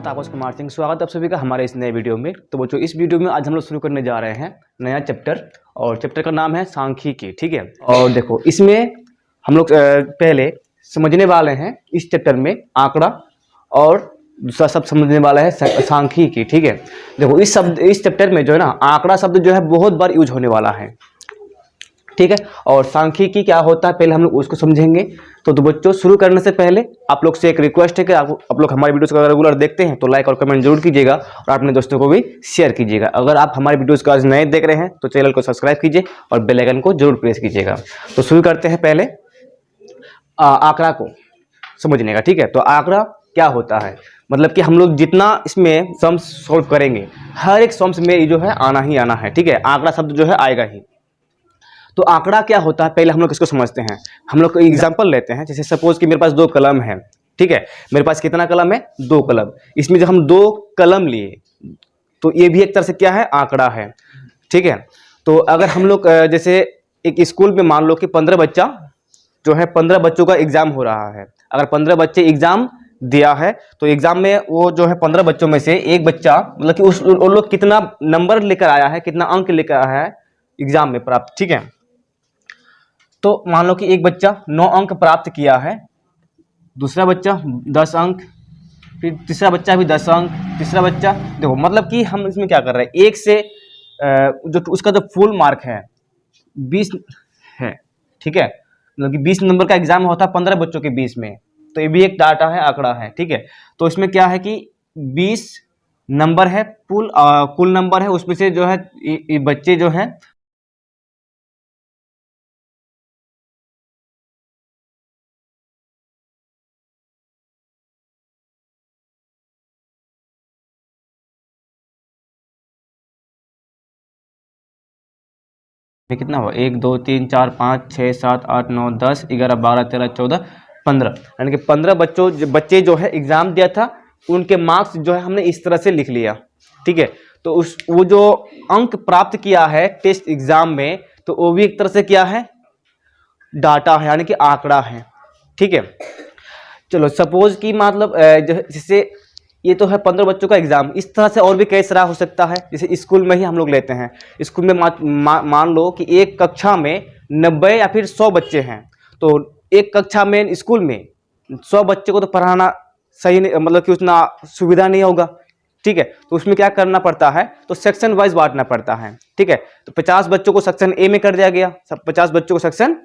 तापस कुमार सिंह, स्वागत आप सभी का हमारे इस नए वीडियो में। तो बच्चों, इस वीडियो में आज हम लोग शुरू करने जा रहे हैं नया चैप्टर, और चैप्टर का नाम है सांख्यिकी। ठीक है, और देखो इसमें हम लोग पहले समझने वाले हैं इस चैप्टर में आंकड़ा, और दूसरा शब्द समझने वाला है सांख्यिकी। ठीक है, देखो इस चैप्टर में जो है ना, आंकड़ा शब्द जो है बहुत बार यूज होने वाला है। ठीक है, और सांख्यिकी क्या होता है पहले हम लोग उसको समझेंगे। तो बच्चों, शुरू करने से पहले आप लोग से एक रिक्वेस्ट है कि आप लोग हमारे वीडियोस को रेगुलर देखते हैं तो लाइक और कमेंट जरूर कीजिएगा, और अपने दोस्तों को भी शेयर कीजिएगा। अगर आप हमारे वीडियोस को आज नए देख रहे हैं तो चैनल को सब्सक्राइब कीजिए और बेल आइकन को जरूर प्रेस कीजिएगा। तो शुरू करते हैं पहले आंकड़ा को समझने का। ठीक है, तो आंकड़ा क्या होता है, मतलब कि हम लोग जितना इसमें सम्स सॉल्व करेंगे, हर एक सम्स में जो है आना ही आना है। ठीक है, आंकड़ा शब्द जो है आएगा ही। तो आंकड़ा क्या होता है पहले हम लोग इसको समझते हैं। हम लोग को एग्जांपल लेते हैं, जैसे सपोज कि मेरे पास 2 कलम है। ठीक है, मेरे पास कितना कलम है? 2 कलम। इसमें जब हम 2 कलम लिए तो ये भी एक तरह से क्या है? आंकड़ा है। ठीक है, तो अगर हम लोग जैसे एक स्कूल में मान लो कि 15 बच्चा जो है, 15 बच्चों का एग्जाम हो रहा है। अगर 15 बच्चे एग्जाम दिया है तो एग्जाम में वो जो है 15 बच्चों में से एक बच्चा, मतलब कि उन लोग कितना नंबर लेकर आया है, कितना अंक लेकर आया है एग्जाम में प्राप्त। ठीक है, तो मान लो कि एक बच्चा 9 अंक प्राप्त किया है, दूसरा बच्चा 10 अंक, फिर तीसरा बच्चा भी 10 अंक, तीसरा बच्चा। देखो मतलब कि हम इसमें क्या कर रहे हैं, एक से जो उसका जो फुल मार्क है 20 है। ठीक है, मतलब कि 20 नंबर का एग्जाम होता है 15 बच्चों के 20 में, तो ये भी एक डाटा है, आंकड़ा है। ठीक है, तो इसमें क्या है कि 20 नंबर है, कुल नंबर है, उसमें से जो है ये बच्चे जो है कितना हुआ, 1 2 3 4 5 6 7 8 9 10 11 12 13 14 15, यानी कि 15 बच्चे जो है एग्जाम दिया था, उनके मार्क्स जो है हमने इस तरह से लिख लिया। ठीक है, तो वो जो अंक प्राप्त किया है टेस्ट एग्जाम में, तो वो भी एक तरह से क्या है? डाटा है, यानी कि आंकड़ा है। ठीक है, चलो सपोज कि मतलब जैसे ये तो है 15 बच्चों का एग्जाम, इस तरह से और भी कई सारा हो सकता है। जैसे स्कूल में ही हम लोग लेते हैं, स्कूल में मान लो कि एक कक्षा में 90 या फिर 100 बच्चे हैं, तो एक कक्षा में स्कूल में 100 बच्चे को तो पढ़ाना सही नहीं, मतलब कि उतना सुविधा नहीं होगा। ठीक है, तो उसमें क्या करना पड़ता है, तो सेक्शन वाइज बांटना पड़ता है। ठीक है, तो 50 बच्चों को सेक्शन ए में कर दिया गया, 50 बच्चों को सेक्शन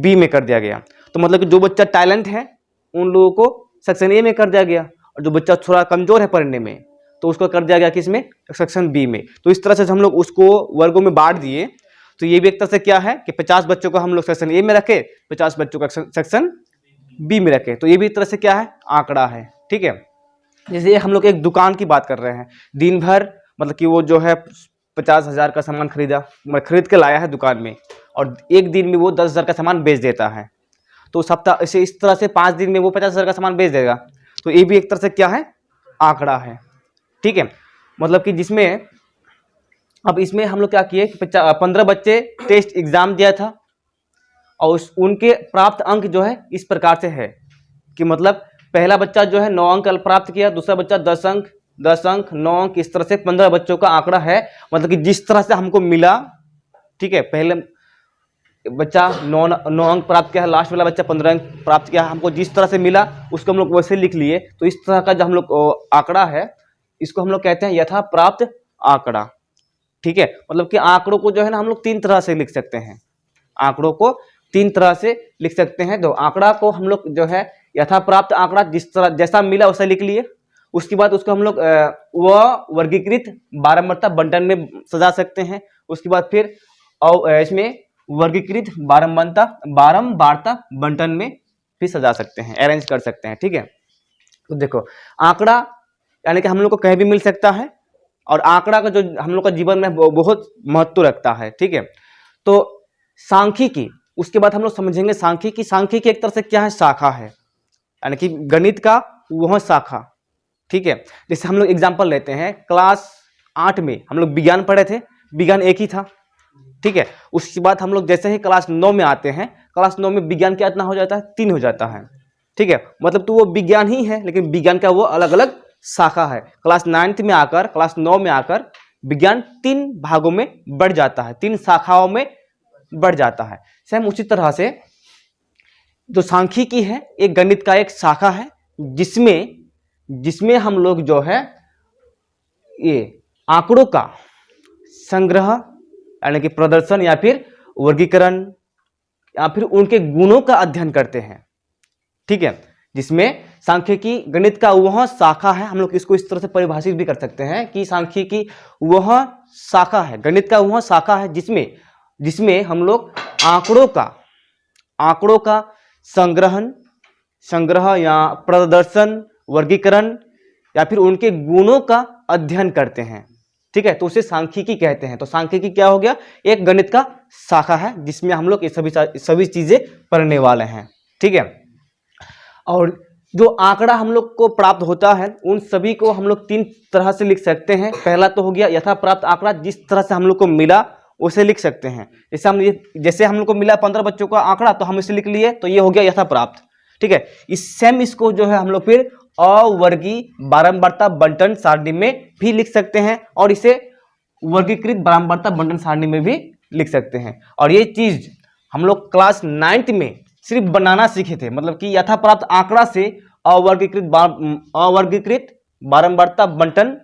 बी में कर दिया गया। तो मतलब कि जो बच्चा टैलेंट है उन लोगों को सेक्शन ए में कर दिया गया, और जो बच्चा थोड़ा कमजोर है पढ़ने में तो उसको कर दिया गया किसमें? सेक्शन बी में। तो इस तरह से हम लोग उसको वर्गों में बांट दिए। तो ये भी एक तरह से क्या है कि 50 बच्चों को हम लोग सेक्शन ए में रखे, 50 बच्चों का सेक्शन बी में रखे, तो ये भी एक तरह से क्या है? आंकड़ा है। ठीक है, जैसे हम लोग एक दुकान की बात कर रहे हैं, दिन भर मतलब कि वो जो है 50,000 का सामान खरीद के लाया है दुकान में, और एक दिन में वो 10,000 का सामान बेच देता है। तो सप्ताह ऐसे इस तरह से 5 दिन में वो 50,000 का सामान बेच देगा। तो ये भी एक तरह से क्या है? आंकड़ा है। ठीक है, मतलब कि जिसमें अब इसमें हम लोग क्या किए कि 15 बच्चे टेस्ट एग्जाम दिया था, और उनके प्राप्त अंक जो है इस प्रकार से है कि मतलब पहला बच्चा जो है 9 अंक प्राप्त किया, दूसरा बच्चा 10 अंक, 10 अंक, 9 अंक, इस तरह से 15 बच्चों का आंकड़ा है। मतलब कि जिस तरह से हमको मिला, ठीक है, पहले बच्चा 9 अंक प्राप्त किया है, लास्ट वाला बच्चा 15 अंक प्राप्त किया है, हमको जिस तरह से मिला उसको हम लोग वैसे लिख लिए। तो इस तरह का जो हम लोग आंकड़ा है, इसको हम लोग कहते हैं यथा प्राप्त आंकड़ा। ठीक है, मतलब कि आंकड़ों को जो है ना हम लोग 3 तरह से लिख सकते हैं, आंकड़ों को 3 तरह से लिख सकते हैं। तो आंकड़ा को हम लोग जो है यथा प्राप्त आंकड़ा, जिस तरह जैसा मिला वैसा लिख लिए। उसके बाद उसको हम लोग वर्गीकृत बारंबारता बंटन में सजा सकते हैं। उसके बाद फिर इसमें वर्गीकृत बारंबारता बंटन में भी सजा सकते हैं, अरेंज कर सकते हैं। ठीक है, तो देखो आंकड़ा यानी कि हम लोग को कहीं भी मिल सकता है, और आंकड़ा का जो हम लोग का जीवन में बहुत महत्व रखता है। ठीक है, तो सांख्यिकी, उसके बाद हम लोग समझेंगे सांख्यिकी। सांख्यिकी एक तरह से क्या है? शाखा है, यानी कि गणित का वह शाखा। ठीक है, जैसे हम लोग एग्जाम्पल लेते हैं, क्लास 8 में हम लोग विज्ञान पढ़े थे, विज्ञान एक ही था। ठीक है, उसके बाद हम लोग जैसे ही क्लास 9 में आते हैं, क्लास 9 में विज्ञान क्या इतना हो जाता है? 3 हो जाता है। ठीक है, मतलब तो वो विज्ञान ही है, लेकिन विज्ञान का वो अलग अलग शाखा है। क्लास 9th में आकर, क्लास 9 में आकर विज्ञान 3 भागों में बढ़ जाता है, 3 शाखाओं में बढ़ जाता है। सेम उसी तरह से जो सांख्यिकी है एक गणित का एक शाखा है, जिसमें हम लोग जो है ये आंकड़ों का संग्रह यानी कि प्रदर्शन या फिर वर्गीकरण या फिर उनके गुणों का अध्ययन करते हैं। ठीक है, जिसमें सांख्यिकी गणित का वह शाखा है, हम लोग इसको इस तरह से परिभाषित भी कर सकते हैं कि सांख्यिकी वह शाखा है, गणित का वह शाखा है जिसमें हम लोग आंकड़ों का संग्रह या प्रदर्शन, वर्गीकरण या फिर उनके गुणों का अध्ययन करते हैं। ठीक है, तो उसे सांख्यिकी कहते हैं। तो सांख्यिकी क्या हो गया? एक गणित का शाखा है जिसमें हम लोग ये सभी चीजें पढ़ने वाले हैं। ठीक है, और जो आंकड़ा हम लोग को प्राप्त होता है उन सभी को हम लोग 3 तरह से लिख सकते हैं। पहला तो हो गया यथा प्राप्त आंकड़ा, जिस तरह से हम लोग को मिला उसे लिख सकते हैं। जैसे हम लोग को मिला 15 बच्चों का आंकड़ा तो हम इसे लिख लिए, तो ये हो गया यथा प्राप्त। ठीक है, इसको जो है हम लोग फिर अवर्गीय बारंबारता बंटन सारणी में भी लिख सकते हैं और इसे वर्गीकृत बारंबारता बंटन सारणी में भी लिख सकते हैं। और ये चीज हम लोग क्लास 9th में सिर्फ बनाना सीखे थे, मतलब कि यथा प्राप्त आंकड़ा से अवर्गीकृत बारंबारता बंटन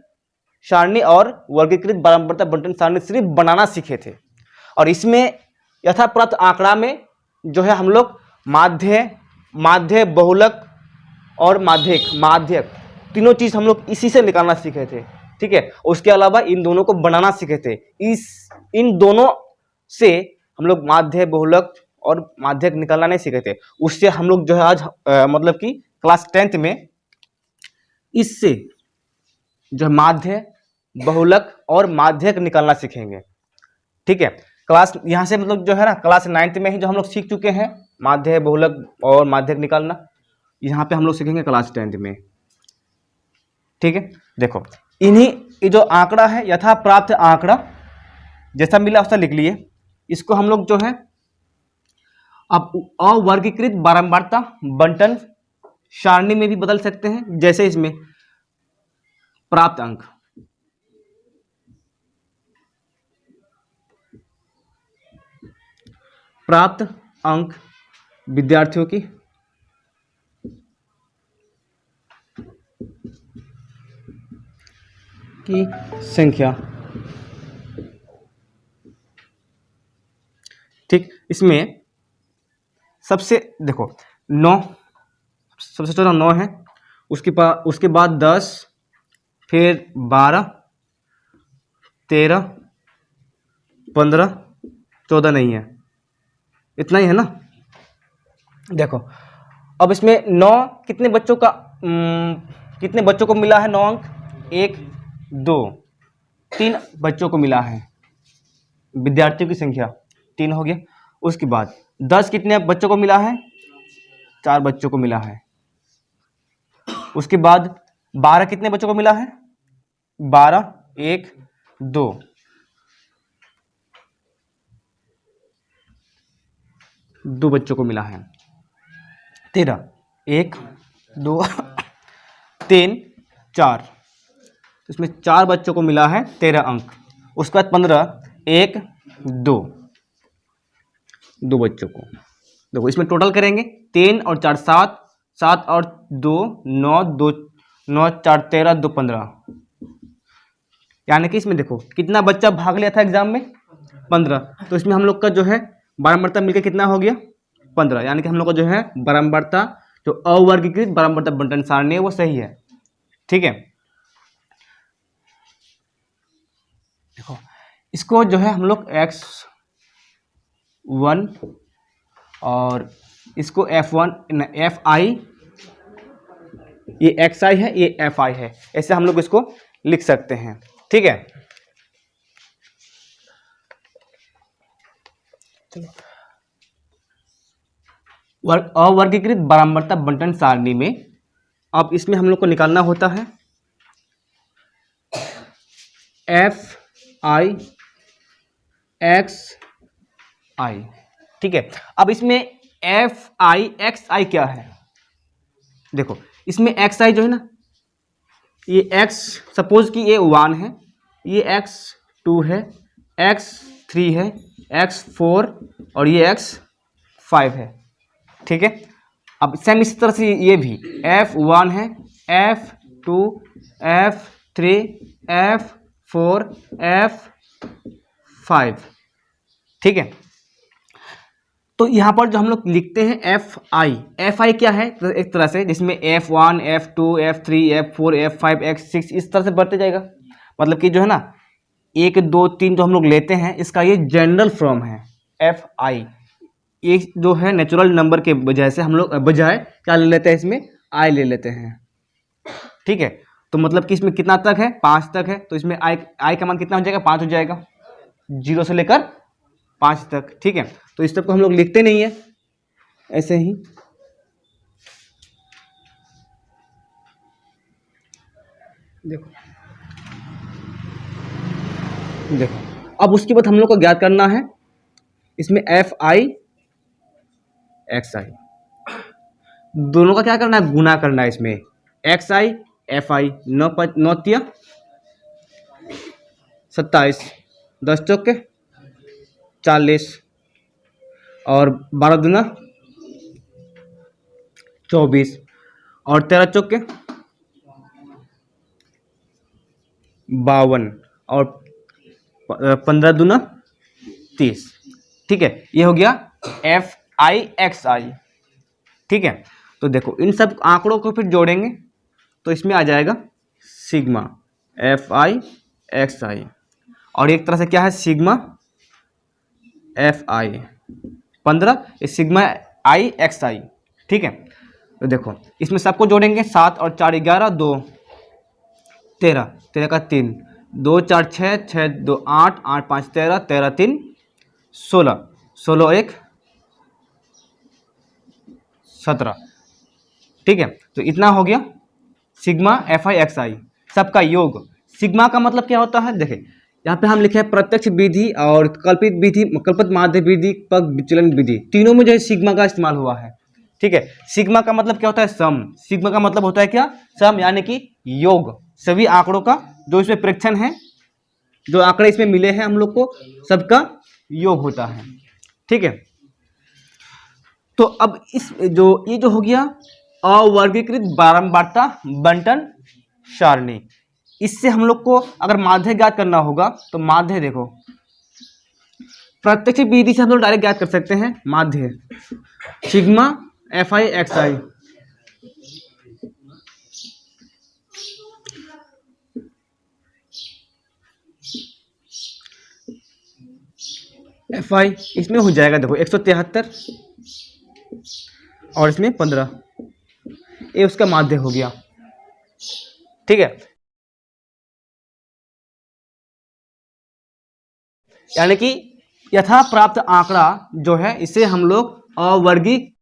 सारणी और वर्गीकृत बारंबारता बंटन सारणी सिर्फ बनाना सीखे थे। और इसमें यथा प्राप्त आंकड़ा में जो है हम लोग माध्य बहुलक और माध्यक तीनों चीज हम लोग इसी से निकालना सीखे थे। ठीक है, उसके अलावा इन दोनों को बनाना सीखे थे। इन दोनों से हम लोग माध्य बहुलक और माध्यक निकालना नहीं सीखे थे। उससे हम लोग जो है आज मतलब कि क्लास 10th में इससे जो माध्य बहुलक और माध्यक निकालना सीखेंगे। ठीक है, क्लास यहाँ से मतलब जो है ना क्लास 9th में ही जो हम लोग सीख चुके हैं माध्य बहुलक और माध्यक निकालना, यहाँ पे हम लोग सीखेंगे क्लास 10th में। ठीक है, देखो ये जो आंकड़ा है यथा प्राप्त आंकड़ा जैसा मिला वैसा लिख लिए। इसको हम लोग जो है अब अवर्गीकृत बारंबारता बंटन सारणी में भी बदल सकते हैं। जैसे इसमें प्राप्त अंक विद्यार्थियों की संख्या। ठीक, इसमें सबसे देखो 9 सबसे छोटा 9 है, उसके बाद 10, फिर 12, 13, 15, 14 नहीं है, इतना ही है ना। देखो अब इसमें 9 कितने बच्चों को मिला है? 9 अंक 1 2 3 बच्चों को मिला है, विद्यार्थियों की संख्या 3 हो गया। उसके बाद 10 कितने बच्चों को मिला है? 4 बच्चों को मिला है। उसके बाद 12 कितने बच्चों को मिला है? 12 1 2 2 बच्चों को मिला है। 13 1 2 3 4, इसमें 4 बच्चों को मिला है 13 अंक। उसके बाद 15 1 2 बच्चों को। देखो इसमें टोटल करेंगे 3 और 4 7, 7 और 2 9, 9 4 13 2 15, यानी कि इसमें देखो कितना बच्चा भाग लिया था एग्जाम में? 15। तो इसमें हम लोग का जो है बारंबारता मिलकर कितना हो गया? 15, यानी कि हम लोग का जो है बारंबारता जो अवर्गीकृत बारंबारता बंटन सारणी है वो सही है। ठीक है, देखो इसको जो है हम लोग x1 और इसको f1 fi, ये xi है ये fi है, ऐसे हम लोग इसको लिख सकते हैं। ठीक है, अवर्गीकृत बारंबारता बंटन सारणी में अब इसमें हम लोग को निकालना होता है fi xi। ठीक है, अब इसमें fi xi क्या है? देखो इसमें xi जो है ना ये x सपोज कि ये 1 है, ये x 2 है, x 3 है, x 4 और ये x 5 है। ठीक है, अब सेम इसी तरह से ये भी f1 है, f2, f3, f4, f5। ठीक है, तो यहाँ पर जो हम लोग लिखते हैं एफ आई क्या है, तो एक तरह से जिसमें f1, f2, f3, f4, f5, x6 इस तरह से बढ़ते जाएगा। मतलब कि जो है ना 1 2 3 जो हम लोग लेते हैं इसका ये जनरल फॉर्म है एफ आई। ये जो है नेचुरल नंबर के बजाय से हम लोग बजाय क्या ले लेते हैं, इसमें आई ले लेते हैं। ठीक है, तो मतलब कि इसमें कितना तक है, 5 तक है, तो इसमें आई का मान कितना हो जाएगा, 5 हो जाएगा, 0 से लेकर 5 तक। ठीक है, तो इस सब को हम लोग लिखते नहीं है, ऐसे ही देखो देखो। अब उसके बाद हम लोग को ज्ञात करना है इसमें एफ आई एक्स आई, दोनों का क्या करना है, गुना करना है। इसमें एक्स आई एफ आई, 9 तिया 27, 10 चौके 40 और 12 दूना 24 और 13 चौके 52 और 15 दूना 30। ठीक है, ये हो गया एफ आई एक्स आई। ठीक है, तो देखो इन सब आंकड़ों को फिर जोड़ेंगे तो इसमें आ जाएगा सिग्मा एफ आई एक्स आई, और एक तरह से क्या है सिग्मा एफ आई 15, ये सिग्मा आई एक्स आई। ठीक है, तो देखो इसमें सबको जोड़ेंगे, 7 और 4 11, 2 13, 13 का 3, 2 4 6, 6 2 8, 8 5 13, 13 3 16, 16 1 17। ठीक है, तो इतना हो गया सिग्मा एफ आई एक्स आई सबका योग। सिग्मा का मतलब क्या होता है, देखें यहाँ पे हम लिखे हैं प्रत्यक्ष विधि और कल्पित विधि, कल्पित माध्य विधि, पग विचलन विधि, तीनों में जो है सिग्मा का इस्तेमाल हुआ है। ठीक है, सिग्मा का मतलब क्या होता है, सम। सिग्मा का मतलब होता है क्या, सम, यानी कि योग सभी आंकड़ों का जो इसमें प्रेक्षण है, जो आंकड़े इसमें मिले हैं हम लोग को, सबका योग होता है। ठीक है, तो अब इस ये जो हो गया अवर्गीकृत बारंबारता बंटन सारणी, इससे हम लोग को अगर माध्य ज्ञात करना होगा तो माध्य देखो प्रत्यक्ष विधि से हम लोग डायरेक्ट ज्ञात कर सकते हैं माध्य sigma F I x I. F I इसमें हो जाएगा देखो 173 और इसमें 15, ये उसका माध्य हो गया। ठीक है, यानी कि यथा प्राप्त आंकड़ा जो है इसे हम लोग अवर्गीकृत